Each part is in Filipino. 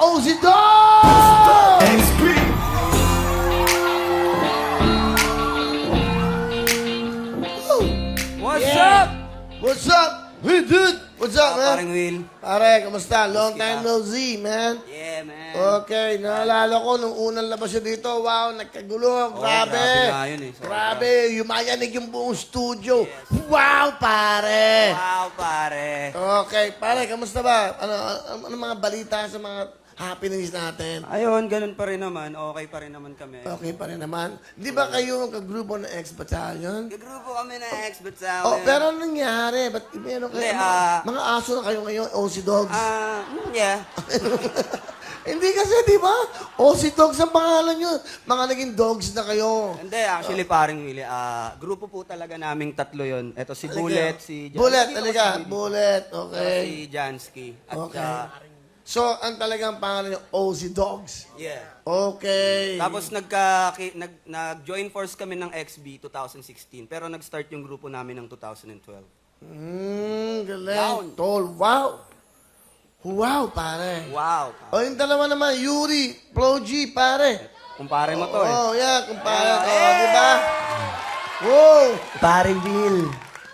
Ozzy Dog! What's Yeah. up? What's up? Hey, dude! What's up, man? Parang Will. Pare, kamusta? Long Kita. time no see, man. Yeah, man. Okay, naalala ko nung unang labas siya dito, wow, nagkagulo, grabe. grabe nga yun eh, sobra. Grabe, yumayanig yung buong studio. Wow, pare. Wow, pare. Okay, pare, kamusta ba? Ano mga balita sa mga happenings natin? Ayun, ganun pa rin naman. Okay pa rin naman kami. Okay pa rin naman. Di ba kayo kagrupo ng X-Battalion? Gagrupo kami ng ex-but sa Oh, pero anong nangyari? Ba't meron kayo? Hindi, mga aso na kayo ngayon, Aussie Dogs? Yeah. Hindi kasi, di ba? Aussie Dogs ang pangalan nyo. Mga naging dogs na kayo. Hindi, actually, paring Willie. Grupo po talaga naming tatlo yon. Ito si Bullet, si Jansky. Bullet, o talaga. si Willie? Bullet, Saka okay. si Jansky. At Okay. So, ang talagang pangalan nyo, Aussie Dogs. yeah. Okay. Tapos nag-join force kami ng XB 2016. Pero nag-start yung grupo namin ng 2012. Galing. Down. Tol, wow. Wow, pare. Wow. O, yung dalawa naman, Yuri, Flo G, pare. Kumpare mo to eh. Oh, yeah, kumpare ko, Yeah. di ba? Wow! Pare Will,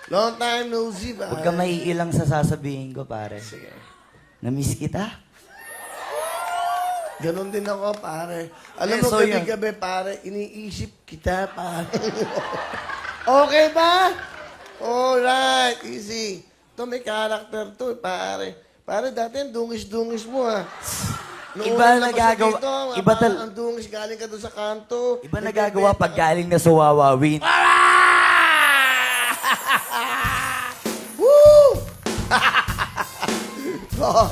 Long time no see, pare. huwag ka maiilang sa sasabihin ko, pare. Sige. Namiss kita. Ganon din ako, pare. Alam Eh, mo, so yun. gabi-gabi, pare, iniisip kita, pare. Okay ba? Alright, easy. Ito may character to, pare. Pare, dati ang dungis-dungis mo, ha. Noong Iba unang labas nagagawa- dito, iba tal- ang dungis galing ka doon sa kanto. Iba nagagawa pag galing na sa Wawawin. Woo! Oo.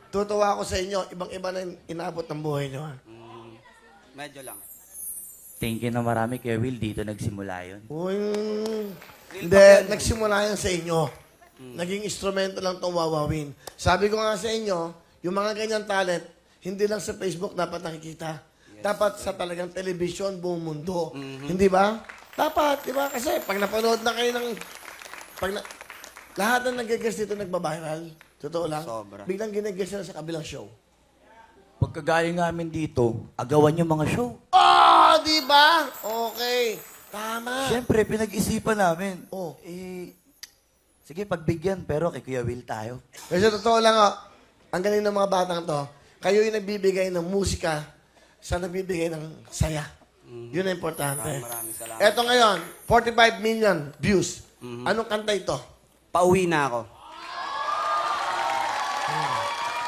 Tutuwa ako sa inyo. Ibang-iba na yung inabot ng buhay nyo. Ha? Medyo lang. Thank you na marami kay Will. Dito nagsimula yun. Uy, hindi, nagsimula yan sa inyo. Naging instrumento lang itong wawawin. Sabi ko nga sa inyo, yung mga ganyan talent, hindi lang sa Facebook dapat nakikita. Dapat sa talagang television, buong mundo. Hindi ba? Dapat, di ba? Kasi pag napanood na kayo ng... lahat ng nag-guest dito nagbabiral. Totoo lang. Sobra. Biglang ginag-guest na sa kabilang show. Pagkagaling namin dito, agawan yung mga show. Oh, di ba? Okay. Tama. Siyempre, pinag-isipan namin. Oh. Sige, pagbigyan, pero kay Kuya Will tayo. Kasi totoo lang, oh, ang galing ng mga batang to, kayo yung nagbibigay ng musika sa nagbibigay ng saya. Yun ang importante. Maraming salamat. Eto ngayon, 45 million views. Anong kanta ito? Pauwi na ako.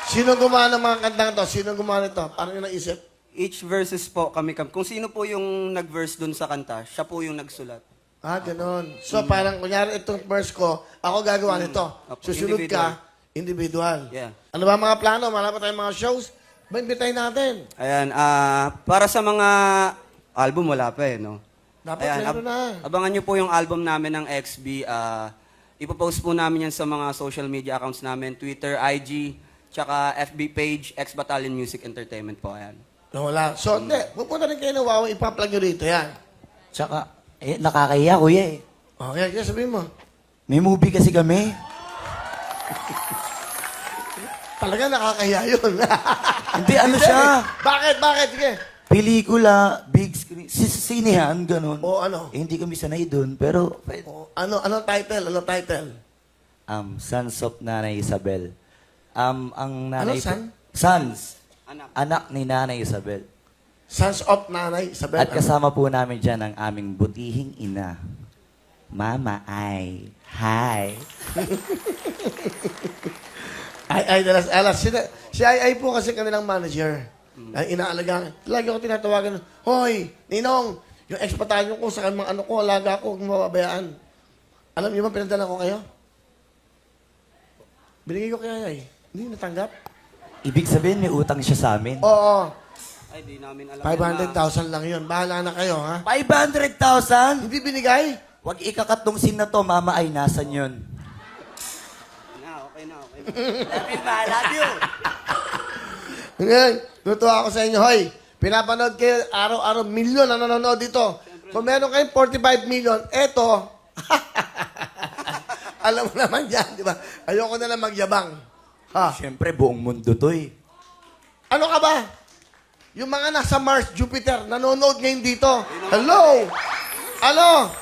Sino gumawa ng mga kantang to? Sino gumawa nito? Paano yung naisip? Each verses po kami. Kung sino po yung nag-verse dun sa kanta, siya po yung nagsulat. Ah, ganun. So parang, kunyari itong verse ko, ako gagawa nito. Opo, Susunod ka, individual. Yeah. Ano ba mga plano? Marami tayong mga shows? Ba, imbitahin natin. Ayan, para sa mga album, wala pa eh, no? Dapat Ayan, meron na. abangan nyo po yung album namin ng XB. Ipopost po namin yan sa mga social media accounts namin, Twitter, IG, tsaka FB page, X Battalion Music Entertainment po. Ayan. Wala. So, hindi. Pupunta rin kayo ng Wawa, ipa-plug nyo rito. Yan. Tsaka, nakakaya, Kuya eh. Okay, kaya sabihin mo. May movie kasi kami. Talaga nakakaya yun. Hindi, ano siya? Bakit? Bakit? Sige. Pelikula, big screen, sinehan, ganun. O ano? Eh, hindi kami sanay dun, pero... O, anong title? Anong title? Sons of Nanay Isabel. Ang nanay... Ano, son? Sons. Anak. Anak ni Nanay Isabel. Sons of Nanay Isabel. At kasama po namin dyan ang aming butihing ina. Mama Ay. Hi. Ay, dalas alas. Si Ay po kasi kanilang manager. Ay, inaalagaan. Lagi ako tinatawagan, Hoy, Ninong, yung ex-batalyon ko sa mga ano ko, alaga ko, huwag mababayaan. Alam niyo ba, pinadala ko kayo? Binigay ko kay Ay. Hindi natanggap. Ibig sabihin, may utang siya sa amin. Oo. Ay, di namin alam. 500,000 lang yun. Bahala na kayo, ha? 500,000? Hindi binigay? Huwag ikakatungsin na to, Mama Ay, nasan yun? Okay na. Love you, ma. Love you. Ngayon, tutuwa ako sa inyo. Hoy, pinapanood kayo araw-araw, milyon na nanonood dito. Kung meron kayong 45 million, eto, alam mo naman yan, di ba? Ayoko na lang magyabang. Ha? Siyempre, buong mundo to eh. Ano ka ba? Yung mga nasa Mars, Jupiter, nanonood ngayon dito. Hello? Ano?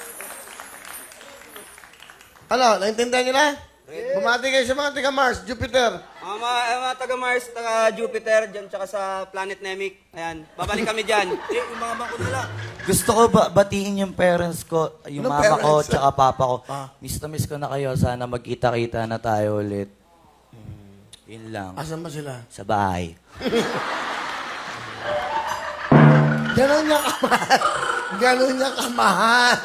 Ano? Naintindihan nyo na? Bumati kayo sa mga taga Mars, Jupiter. Mga taga Mars, taga Jupiter, dyan, tsaka sa Planet Namek. Ayan, babalik kami dyan. Umama ko nila. Gusto ko batiin yung parents ko, yung Anong mama ko, parents? tsaka papa ko. Ah. Miss na miss ko na kayo. Sana magkita-kita na tayo ulit. Yun lang. Asan ba sila? Sa bahay. Ganon niya kamahal. Ganon niya kamahal.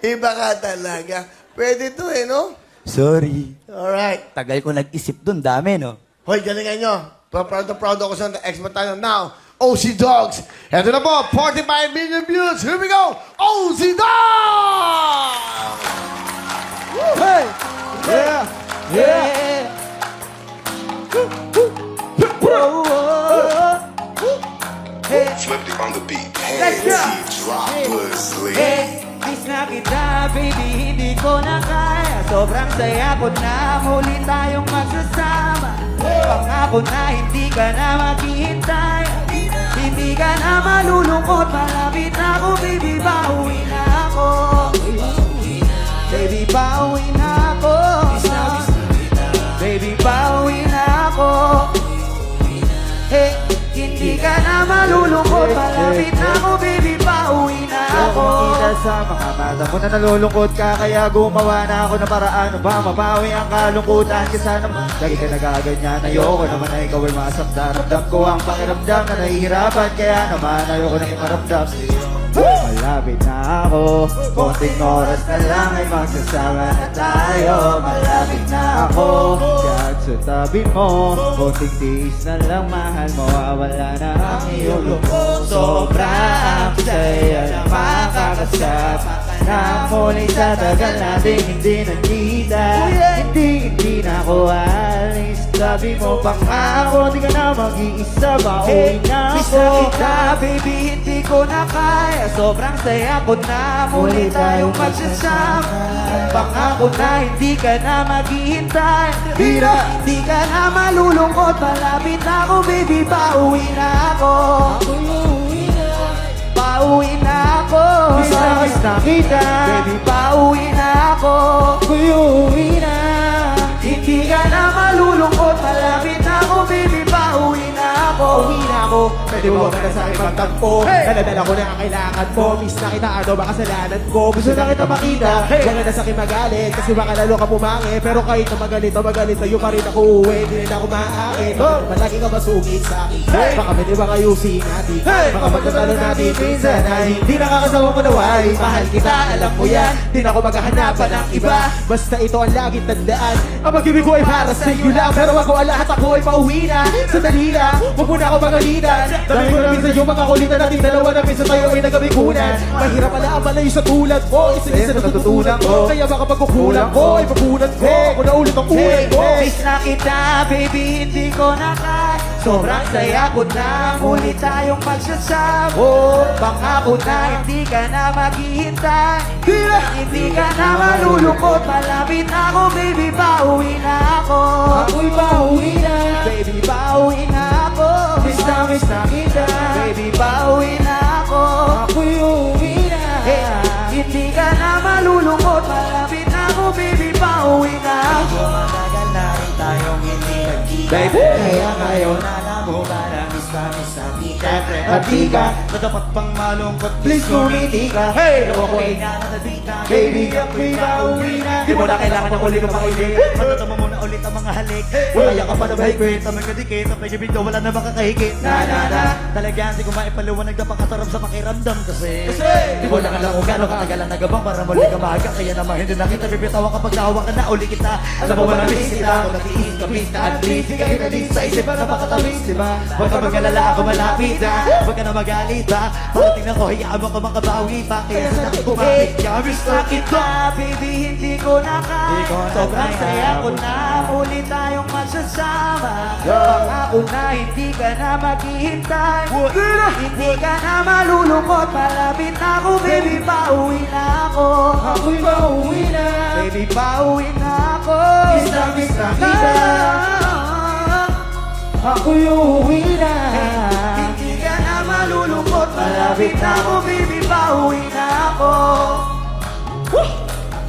Iba ka talaga. Pwede to eh, no? Sorry. Alright. Tagal ko nag-isip dun. Dami, no? Hoy, galingan nyo. Proud na proud ako sa ex-battalion. Now, OC Dogs. Ito na po, 45 million views. Here we go. OC Dogs! Hey! Yeah! Yeah! Flip it on the beat. Hands, droppers, Hey, miss na kita, baby, hindi ko na kaya. Sobrang saya ko na muli tayong magsasama. Pangako na hindi ka na maghihintay. Hindi ka na malulungkot, malapit na ako, baby, pauwi na ako. Baby, pauwi na ako. Baby, pauwi na ako. Hey, hindi ka na malulungkot, malapit na ako, baby, pauwi na ako. Kita sa mga mata mo na nalulungkot ka, kaya gumawa na ako ng paraan ba mabawi ang kalungkutan. Kesa naman lagi ka nagaganyan, ayoko naman na ikaw ay masaktan. Ramdam ko ang pakiramdam na nahihirapan, kaya naman ayoko nang iparamdam. Malapit na ako, konting oras na lang ay magsasama na tayo. Malapit na ako, kahit sa tabi mo, konting tiis na lang, mahal mo, wala na ang iyong loob. Sobrang saya na makakasama na muli sa tagal natin hindi nagkita. Hindi na ako alis, sabi mo pangako, di ka na mag-iisa, mauwi na Miss na ako. kita, baby, hindi ko na kaya. Sobrang saya ko na muli tayong magsasama. Pangako na hindi ka na maghihintay. Hindi ka na malulungkot, malapit na ako, baby, pauwi na ako. Pauwi na ako. Miss na kita, Baby, pauwi na ako. uyuwi na. Hindi ka na malulungkot, malapit na ako, baby, pauwi na ako. Pauwi na ako, pwede mo ka na sa aking magtagpo. Daladala ko na ang kailangan mo. Miss na kita, ano ba kasalanan ko? Gusto na kita makita, huwag ka na sa akin magalit. Kasi baka lalo ka pumangi. Pero kahit na magalit, sa'yo pa rin ako uwi. Di rin ako maaakit. Malagi ka masugit sa akin. Baka pwede bang ayusin natin? Baka magkatalo natin minsan ay hindi nakakasama mo naway. Mahal kita, alam mo yan. Di na ako maghahanapan ng iba. Basta ito ang laging tandaan. Ang pag-ibig ko ay para sa iyo lang. Pero wag ko lahat, ako ay pauwi na. Sandali lang, huwag mo na ako magalitan. Dami ko na minsan yung mga kulitan natin dalawa na minsan tayo ay nagabikunan. Mahirap pala ang malayo sa tulad mo. Isa-isa natututunan ko. Kaya baka pagkukulang ko ay papunan ko. Ako na ulit ang kulay mo. Miss na kita, baby, hindi ko na kaya. Sobrang saya ko na muli tayong magsasama. Pangako na hindi ka na maghihintay. Hindi ka na malulungkot, malapit na ako, baby, pauwi na ako. Ako'y pauwi na. Baby, pauwi na ako. Miss na kita. Baby, pauwi na ako. Ako'y uwi na. Hey, hindi ka na malulungkot, malapit na ako, baby, pauwi na ako. Matagal na rin tayong hindi nagkita. Baby, Kaya ngayon alam mo para miss na kita. At di ka, na dapat pang malungkot, please kumiti ka. Hey! Pero ako ay nananabita. Baby, ako'y pauwi na. Di mo na kailangan ng uli ng pakilig. Matatama mo na ulit ang mga halik. Wala ka pa na mahigpit, sa mga dikit, sa pag-ibig ko wala na makakahigit. Na. Talagang di ko maipaliwanag na pangasarap sa pakiramdam kasi. Di mo na alam kung gano'ng katagal ang nagabang para muli ka mahaga. Kaya naman hindi na kita bibitawan kapag nahawa ka na uli kita. Alam mo ba na miss kita? Kung natiis ka, miss ka, at least di ka kinadis sa isip na makatamis, di ba? Huwag ka mag-alala, ako malapit na. Huwag ka na magalit ha. Parating na ko, hayaan mo ka makabawi pa. Kaya sa nakin kumapit ka, miss na kita. Baby, hindi ko na kaya. Sobrang saya ko na muli tayong magsasama. Pangako na hindi ka na maghihintay. Hindi ka na malulungkot. Malapit na ako, baby, pauwi na ako. Ako'y mauwi na. Baby, pauwi na ako. Miss na kita. Ako'y uuwi na. Hindi ka na malulungkot. Malapit na ako, baby, pauwi na ako.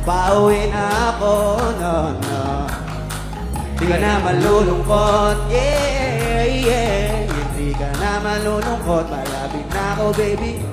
Pauwi na ako, no, no. Hindi ka na malulungkot, yeah, yeah. Hindi ka na malulungkot. Malapit na ako, baby.